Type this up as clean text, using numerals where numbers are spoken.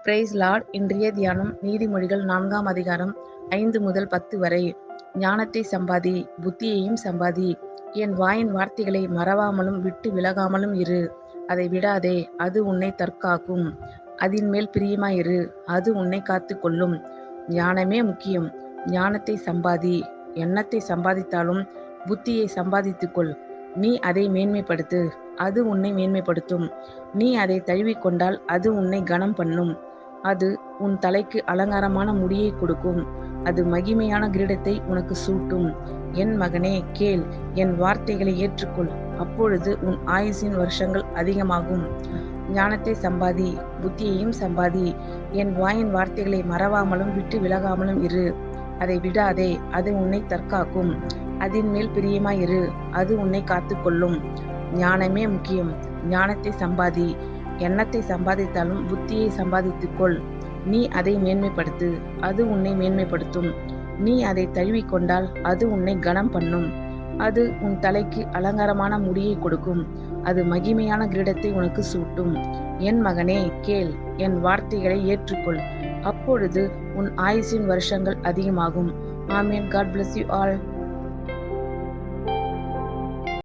Price Lord. இன்றைய தியானம் நீதிமொழிகள் 4ஆம் அதிகாரம் 5 முதல் 10 வரை. ஞானத்தை சம்பாதி, புத்தியையும் சம்பாதி. என் வாயின் வார்த்தைகளை மறவாமலும் விட்டு விலகாமலும் இரு. அதை விடாதே, அது உன்னை தற்காக்கும். அதின் மேல் பிரியமாயிரு, அது உன்னை காத்துக்கொள்ளும். ஞானமே முக்கியம். ஞானத்தை சம்பாதி. எண்ணத்தை சம்பாதித்தாலும் புத்தியை சம்பாதித்துக்கொள். நீ அதை மேன்மைப்படுத்து, அது உன்னை மேன்மைப்படுத்தும். நீ அதை தழுவிக்கொண்டால் அது உன்னை கனம் பண்ணும். அது உன் தலைக்கு அலங்காரமான முடியை கொடுக்கும். அது மகிமையான கிரீடத்தை உனக்கு சூட்டும். என் மகனே, கேள், என் வார்த்தைகளை ஏற்றுக்கொள். அப்பொழுது உன் ஆயுசின் வருஷங்கள் அதிகமாகும். ஞானத்தை சம்பாதி, புத்தியையும் சம்பாதி. என் வாயின் வார்த்தைகளை மறவாமலும் விட்டு விலகாமலும் இரு. அதை விடாதே, அது உன்னை தற்காக்கும். அதின் மேல் பிரியமாயிரு, அது உன்னை காத்துக்கொள்ளும். ஞானமே முக்கியம். ஞானத்தை சம்பாதி. எண்ணத்தை சம்பாதித்தாலும் புத்தியை சம்பாதித்துக்கொள். நீ அதை மேன்மைப்படுத்து, அது உன்னை மேன்மைப்படுத்தும். நீ அதை தழுவிக்கொண்டால் அது உன்னை கனம் பண்ணும். அது உன் தலைக்கு அலங்காரமான முடியை கொடுக்கும். அது மகிமையான கிரீடத்தை உனக்கு சூட்டும். என் மகனே, கேள், என் வார்த்தைகளை ஏற்றுக்கொள். அப்பொழுது உன் ஆயுசின் வருஷங்கள் அதிகமாகும். ஆமென். God bless you all.